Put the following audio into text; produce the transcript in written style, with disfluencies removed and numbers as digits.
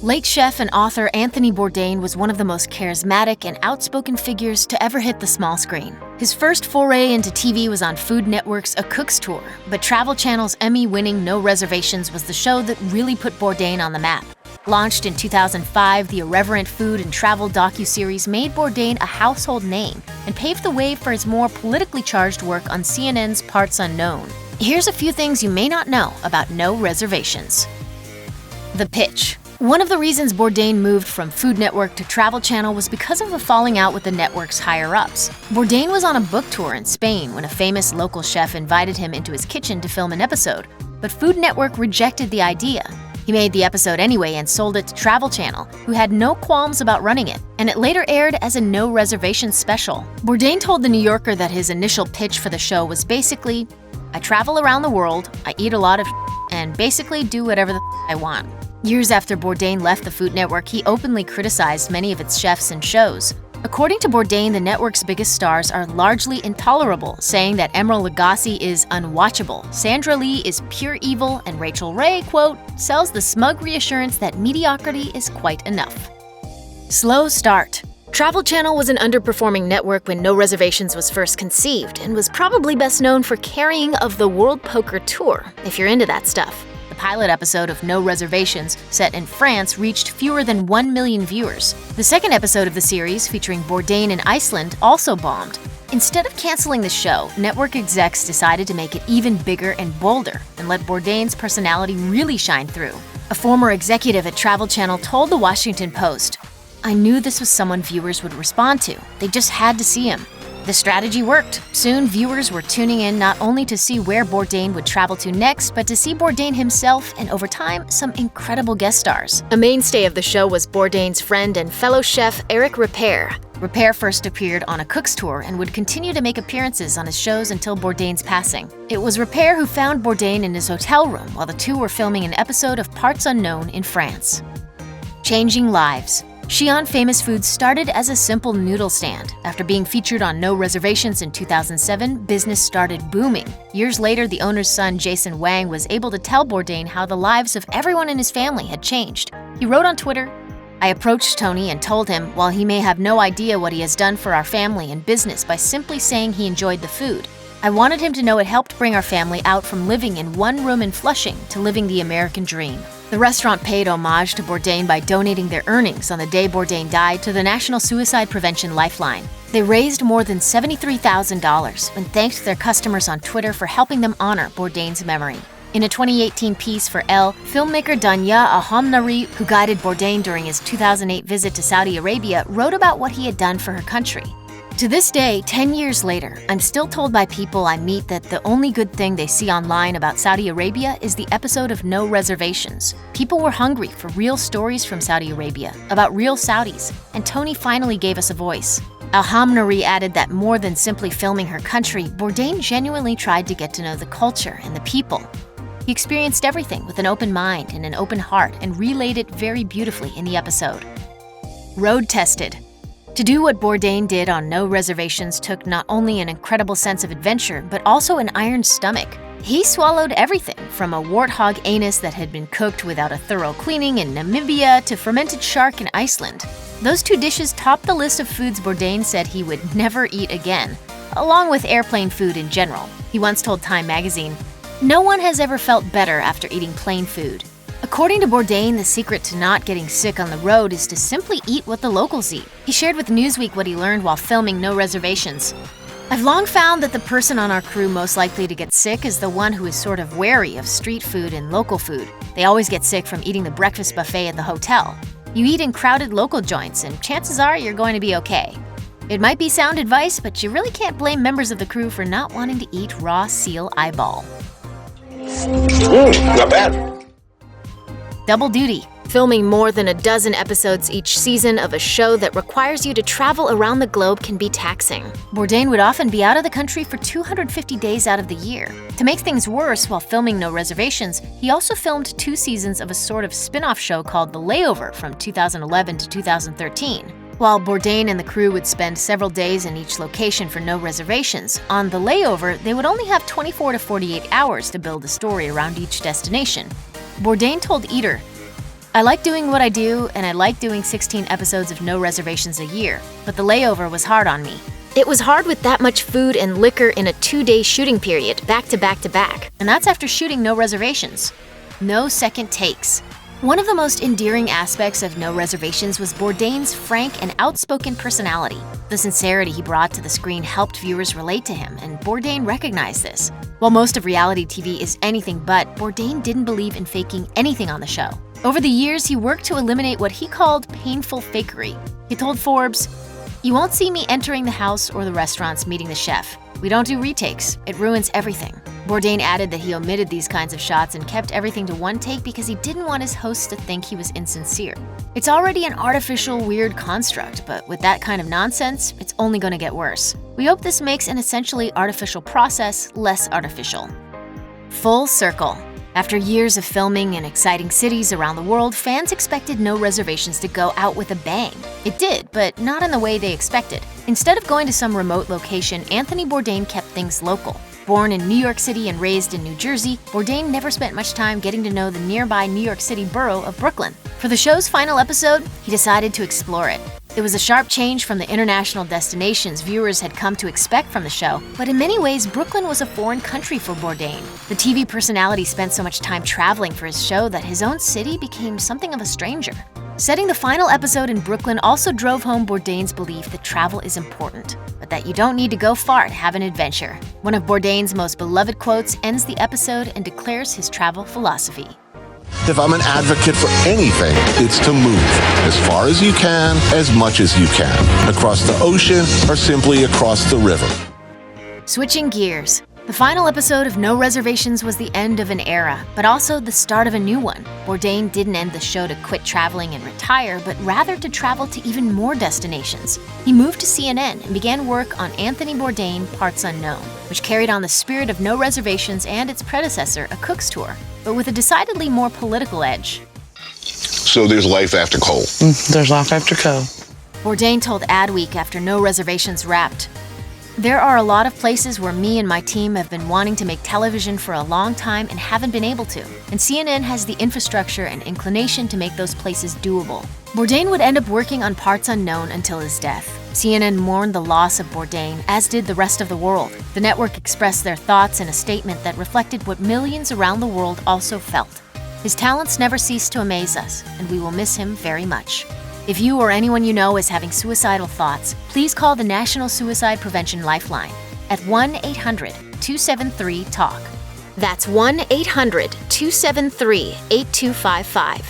Late chef and author Anthony Bourdain was one of the most charismatic and outspoken figures to ever hit the small screen. His first foray into TV was on Food Network's A Cook's Tour, but Travel Channel's Emmy-winning No Reservations was the show that really put Bourdain on the map. Launched in 2005, the irreverent food and travel docuseries made Bourdain a household name and paved the way for his more politically charged work on CNN's Parts Unknown. Here's a few things you may not know about No Reservations. The pitch. One of the reasons Bourdain moved from Food Network to Travel Channel was because of a falling out with the network's higher-ups. Bourdain was on a book tour in Spain when a famous local chef invited him into his kitchen to film an episode, but Food Network rejected the idea. He made the episode anyway and sold it to Travel Channel, who had no qualms about running it, and it later aired as a No Reservations special. Bourdain told The New Yorker that his initial pitch for the show was basically, "I travel around the world, I eat a lot of and basically do whatever the I want." Years after Bourdain left the Food Network, he openly criticized many of its chefs and shows. According to Bourdain, the network's biggest stars are largely intolerable, saying that Emeril Lagasse is unwatchable, Sandra Lee is pure evil, and Rachel Ray, quote, sells the smug reassurance that mediocrity is quite enough. Slow start. Travel Channel was an underperforming network when No Reservations was first conceived, and was probably best known for carrying of the World Poker Tour, if you're into that stuff. The pilot episode of No Reservations, set in France, reached fewer than 1 million viewers. The second episode of the series, featuring Bourdain in Iceland, also bombed. Instead of canceling the show, network execs decided to make it even bigger and bolder, and let Bourdain's personality really shine through. A former executive at Travel Channel told the Washington Post, "I knew this was someone viewers would respond to. They just had to see him." The strategy worked. Soon, viewers were tuning in not only to see where Bourdain would travel to next, but to see Bourdain himself and, over time, some incredible guest stars. A mainstay of the show was Bourdain's friend and fellow chef Eric Ripert. Ripert first appeared on A Cook's Tour and would continue to make appearances on his shows until Bourdain's passing. It was Ripert who found Bourdain in his hotel room while the two were filming an episode of Parts Unknown in France. Changing lives. Xi'an Famous Foods started as a simple noodle stand. After being featured on No Reservations in 2007, business started booming. Years later, the owner's son, Jason Wang, was able to tell Bourdain how the lives of everyone in his family had changed. He wrote on Twitter, "I approached Tony and told him, while he may have no idea what he has done for our family and business by simply saying he enjoyed the food, I wanted him to know it helped bring our family out from living in one room in Flushing to living the American dream." The restaurant paid homage to Bourdain by donating their earnings on the day Bourdain died to the National Suicide Prevention Lifeline. They raised more than $73,000 and thanked their customers on Twitter for helping them honor Bourdain's memory. In a 2018 piece for Elle, filmmaker Danya Ahamnari, who guided Bourdain during his 2008 visit to Saudi Arabia, wrote about what he had done for her country. To this day, 10 years later, I'm still told by people I meet that the only good thing they see online about Saudi Arabia is the episode of No Reservations. People were hungry for real stories from Saudi Arabia, about real Saudis, and Tony finally gave us a voice. Alhamnari added that more than simply filming her country, Bourdain genuinely tried to get to know the culture and the people. He experienced everything with an open mind and an open heart and relayed it very beautifully in the episode. Road tested. To do what Bourdain did on No Reservations took not only an incredible sense of adventure, but also an iron stomach. He swallowed everything from a warthog anus that had been cooked without a thorough cleaning in Namibia to fermented shark in Iceland. Those two dishes topped the list of foods Bourdain said he would never eat again, along with airplane food in general. He once told Time magazine, "No one has ever felt better after eating plain food." According to Bourdain, the secret to not getting sick on the road is to simply eat what the locals eat. He shared with Newsweek what he learned while filming No Reservations. "I've long found that the person on our crew most likely to get sick is the one who is sort of wary of street food and local food. They always get sick from eating the breakfast buffet at the hotel. You eat in crowded local joints, and chances are you're going to be okay. It might be sound advice, but you really can't blame members of the crew for not wanting to eat raw seal eyeball." Not bad. Double duty. Filming more than a dozen episodes each season of a show that requires you to travel around the globe can be taxing. Bourdain would often be out of the country for 250 days out of the year. To make things worse, while filming No Reservations, he also filmed 2 seasons of a sort of spin-off show called The Layover from 2011 to 2013. While Bourdain and the crew would spend several days in each location for No Reservations, on The Layover, they would only have 24 to 48 hours to build a story around each destination. Bourdain told Eater, I like doing what I do, and I like doing 16 episodes of No Reservations a year, but the layover was hard on me. It was hard with that much food and liquor in a 2-day shooting period, back to back to back. And that's after shooting No Reservations. No second takes. One of the most endearing aspects of No Reservations was Bourdain's frank and outspoken personality. The sincerity he brought to the screen helped viewers relate to him, and Bourdain recognized this. While most of reality TV is anything but, Bourdain didn't believe in faking anything on the show. Over the years, he worked to eliminate what he called painful fakery. He told Forbes, "You won't see me entering the house or the restaurants meeting the chef. We don't do retakes. It ruins everything." Bourdain added that he omitted these kinds of shots and kept everything to one take because he didn't want his hosts to think he was insincere. It's already an artificial, weird construct, but with that kind of nonsense, it's only going to get worse. We hope this makes an essentially artificial process less artificial. Full circle. After years of filming in exciting cities around the world, fans expected No Reservations to go out with a bang. It did, but not in the way they expected. Instead of going to some remote location, Anthony Bourdain kept things local. Born in New York City and raised in New Jersey, Bourdain never spent much time getting to know the nearby New York City borough of Brooklyn. For the show's final episode, he decided to explore it. It was a sharp change from the international destinations viewers had come to expect from the show, but in many ways, Brooklyn was a foreign country for Bourdain. The TV personality spent so much time traveling for his show that his own city became something of a stranger. Setting the final episode in Brooklyn also drove home Bourdain's belief that travel is important, but that you don't need to go far to have an adventure. One of Bourdain's most beloved quotes ends the episode and declares his travel philosophy. If I'm an advocate for anything, it's to move as far as you can, as much as you can, across the ocean or simply across the river. Switching gears. The final episode of No Reservations was the end of an era, but also the start of a new one. Bourdain didn't end the show to quit traveling and retire, but rather to travel to even more destinations. He moved to CNN and began work on Anthony Bourdain Parts Unknown, which carried on the spirit of No Reservations and its predecessor, A Cook's Tour, but with a decidedly more political edge. So there's life after coal. There's life after coal. Bourdain told Adweek after No Reservations wrapped, "There are a lot of places where me and my team have been wanting to make television for a long time and haven't been able to, and CNN has the infrastructure and inclination to make those places doable." Bourdain would end up working on Parts Unknown until his death. CNN mourned the loss of Bourdain, as did the rest of the world. The network expressed their thoughts in a statement that reflected what millions around the world also felt. His talents never ceased to amaze us, and we will miss him very much. If you or anyone you know is having suicidal thoughts, please call the National Suicide Prevention Lifeline at 1-800-273-TALK. That's 1-800-273-8255.